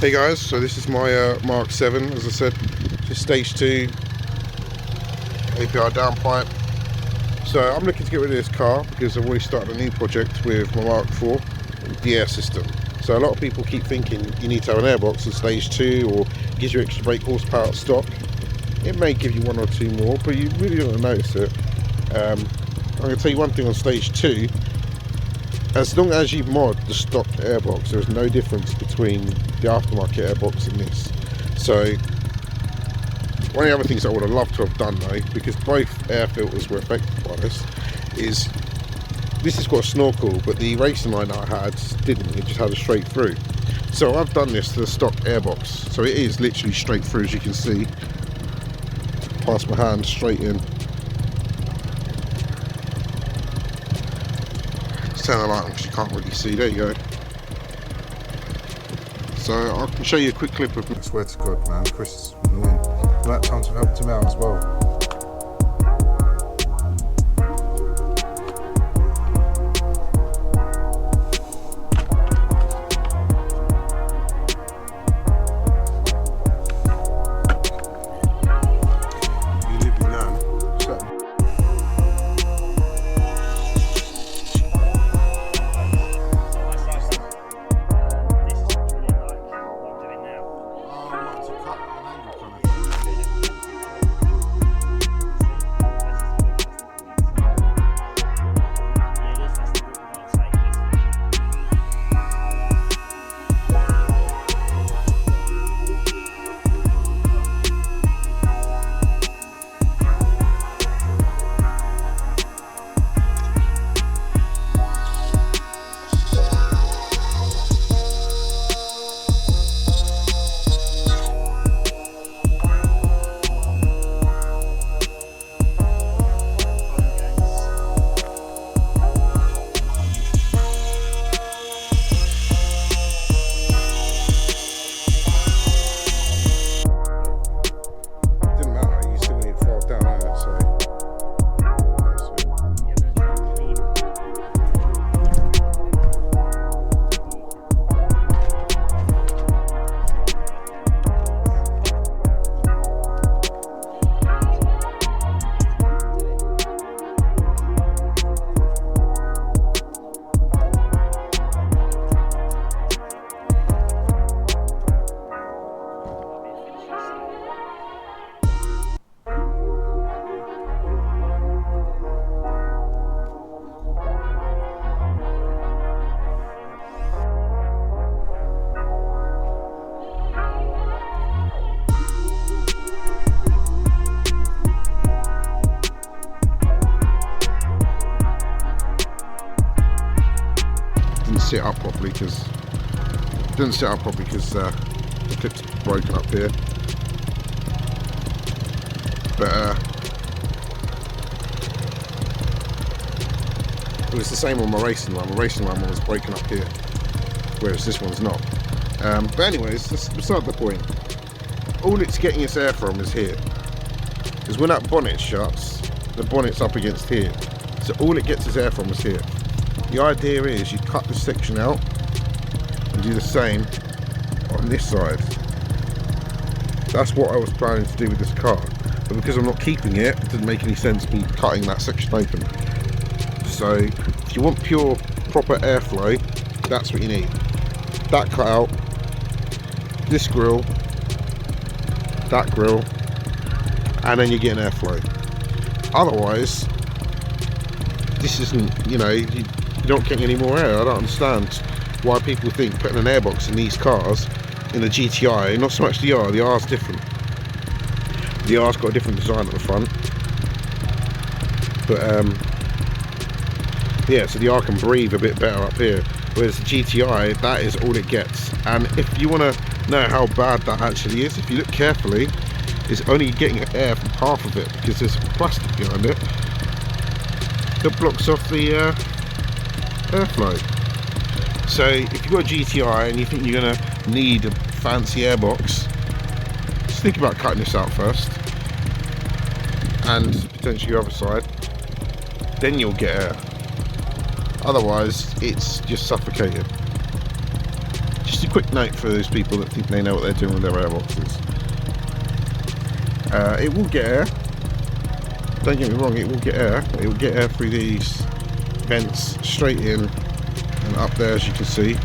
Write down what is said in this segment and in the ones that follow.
Hey guys, so this is my Mark 7, as I said, just stage 2 APR downpipe. So I'm looking to get rid of this car because I've already started a new project with my Mark 4, the air system. So a lot of people keep thinking you need to have an airbox at stage 2 or it gives you extra brake horsepower at stock. It may give you 1 or 2 more, but you really don't notice it. I'm going to tell you one thing on stage 2. As long as you mod the stock airbox, there is no difference between the aftermarket airbox and this. So, one of the other things I would have loved to have done though, because both air filters were affected by this has got a snorkel, but the racing line that I had didn't, it just had a straight through. So I've done this to the stock airbox, so it is literally straight through, as you can see. Pass my hand straight in. Turn the light on because you can't really see. There you go. So I can show you a quick clip of. I swear to God, man, Chris is annoying. That times have helped him out as well. Sit up properly because the clip's broken up here, but it was the same on my racing line. My racing line was broken up here, whereas this one's not. But anyways, that's beside the point. All it's getting its air from is here, because when that bonnet shuts, the bonnet's up against here, so all it gets its air from is here. The idea is you cut this section out and do the same on this side. That's what I was planning to do with this car, but because I'm not keeping it, it didn't make any sense me cutting that section open. So if you want pure proper airflow, that's what you need. That cut out, this grill, that grill, and then you get an airflow. Otherwise, this isn't, you know, you don't get any more air. I don't understand why people think putting an airbox in these cars, in the GTI, not so much the R's different. The R's got a different design at the front, but yeah, so the R can breathe a bit better up here, whereas the GTI, that is all it gets. And if you want to know how bad that actually is, if you look carefully, it's only getting air from half of it because there's plastic behind it that blocks off the airflow. So if you've got a GTI and you think you're going to need a fancy airbox, just think about cutting this out first and potentially your other side, then you'll get air. Otherwise it's just suffocated. just a quick note for those people that think they know what they're doing with their airboxes. It will get air. Don't get me wrong, it will get air. It will get air through these vents straight in and up there, as you can see.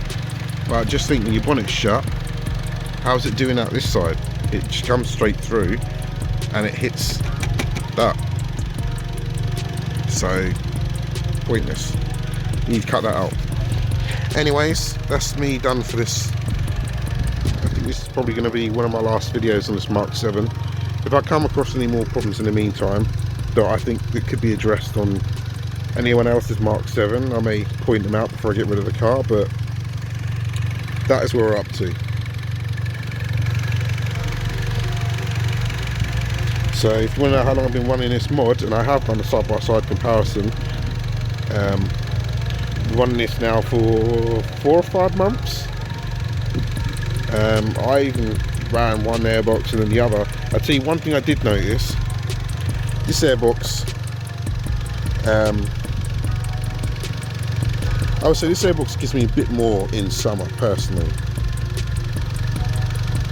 But just think, when your bonnet's shut, how's it doing out this side? It just comes straight through and it hits that. So pointless. You need to cut that out. Anyways, that's me done for this. I think this is probably going to be one of my last videos on this Mark 7. If I come across any more problems in the meantime that I think that could be addressed on anyone else's Mark 7, I may point them out before I get rid of the car, but that is where we're up to. So if you want to know how long I've been running this mod, and I have done a side-by-side comparison, running this now for 4 or 5 months. I even ran one airbox and then the other. I'll tell you one thing I did notice. This airbox, I would say this airbox gives me a bit more in summer personally,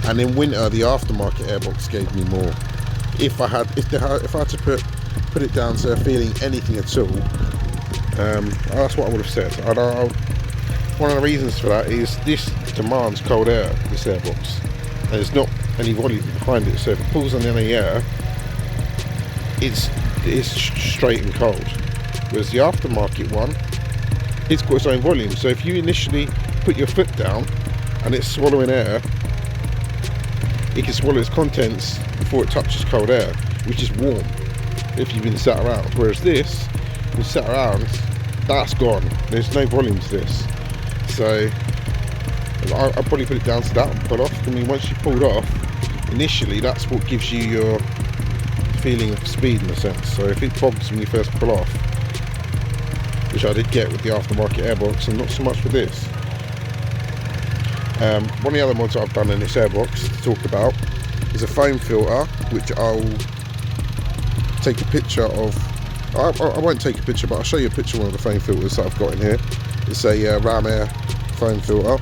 and in winter the aftermarket airbox gave me more. If I had to put it down to feeling anything at all, that's what I would have said. One of the reasons for that is this demands cold air, this airbox, and there's not any volume behind it, so if it pulls on any air, it's straight and cold. Whereas the aftermarket one, it's got its own volume, so if you initially put your foot down and it's swallowing air, it can swallow its contents before it touches cold air, which is warm if you've been sat around. Whereas this, you sat around, that's gone. There's no volume to this. So I'll probably put it down to that and pull off. I mean, once you pulled off, initially that's what gives you your feeling of speed in a sense. So if it bogs when you first pull off, which I did get with the aftermarket airbox, and not so much with this. One of the other mods I've done in this airbox to talk about is a foam filter, which I'll take a picture of. I won't take a picture, but I'll show you a picture of one of the foam filters that I've got in here. It's a Ram Air foam filter,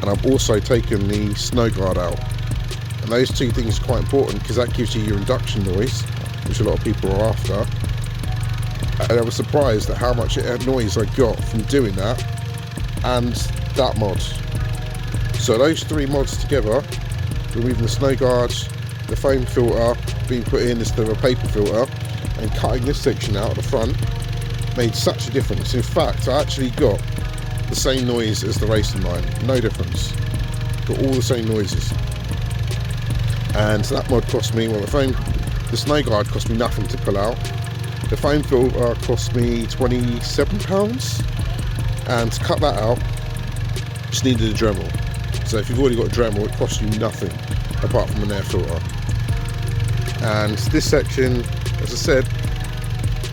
and I've also taken the snow guard out. And those two things are quite important because that gives you your induction noise, which a lot of people are after. And I was surprised at how much noise I got from doing that and that mod. So those 3 mods together, removing the snow guards, the foam filter being put in instead of a paper filter, and cutting this section out at the front, made such a difference. In fact, I actually got the same noise as the racing line, no difference. Got all the same noises. And that mod cost me, well, the snow guard cost me nothing to pull out. The foam filter cost me £27, and to cut that out, just needed a Dremel. So if you've already got a Dremel, it costs you nothing apart from an air filter. And this section, as I said,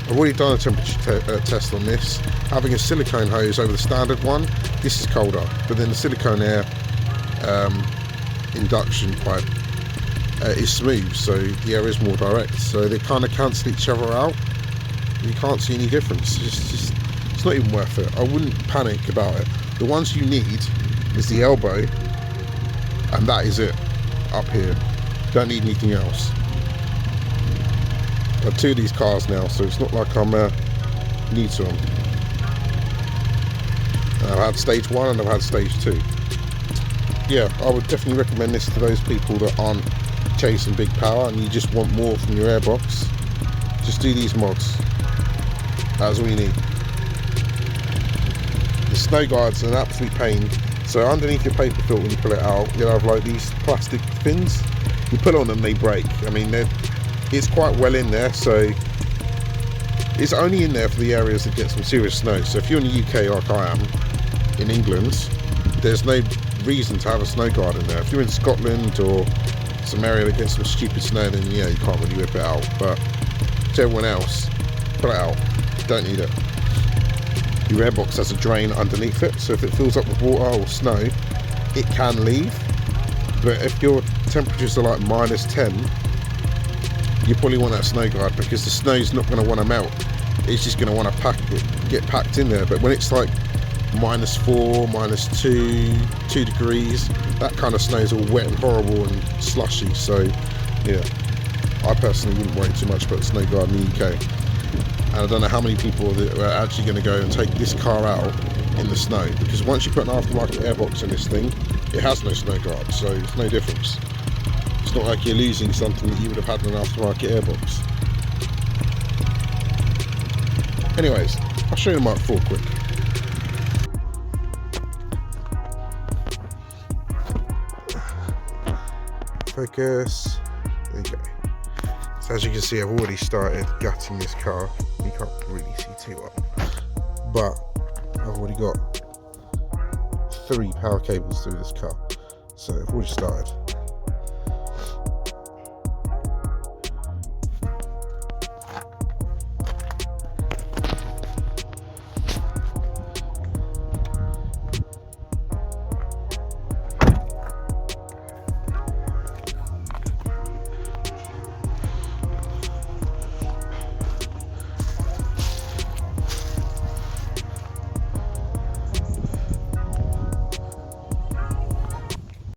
I've already done a temperature test on this. Having a silicone hose over the standard one, this is colder, but then the silicone air induction pipe is smooth, so the air is more direct. So they kind of cancel each other out. You can't see any difference. It's not even worth it. I wouldn't panic about it. The ones you need is the elbow, and that is it up here. Don't need anything else. I've got 2 of these cars now, so it's not like I'm new to them. I've had stage 1 and I've had stage 2. Yeah, I would definitely recommend this to those people that aren't chasing big power and you just want more from your airbox. Just do these mods. That's all you need. The snow guards are an absolute pain. So underneath your paper filter, when you pull it out, you'll have like these plastic fins. You put on them, they break. I mean, it's quite well in there, so it's only in there for the areas that get some serious snow. So if you're in the UK like I am, in England, there's no reason to have a snow guard in there. If you're in Scotland or some area that gets some stupid snow, then yeah, you can't really whip it out. But to everyone else, put it out. Don't need it. Your airbox has a drain underneath it, so if it fills up with water or snow, it can leave. But if your temperatures are like -10, you probably want that snow guard, because the snow's not going to want to melt. It's just going to want to get packed in there. But when it's like -4, -2, 2 degrees. That kind of snow is all wet and horrible and slushy. So yeah, I personally wouldn't worry too much about the snow guard in the UK. And I don't know how many people that are actually going to go and take this car out in the snow, because once you put an aftermarket airbox in this thing, it has no snow guard, so it's no difference. It's not like you're losing something that you would have had in an aftermarket airbox. Anyways, I'll show you the Mark IV quick. Focus. There you go. So as you can see, I've already started gutting this car. You can't really see too well, but I've already got 3 power cables through this car, so I've already started.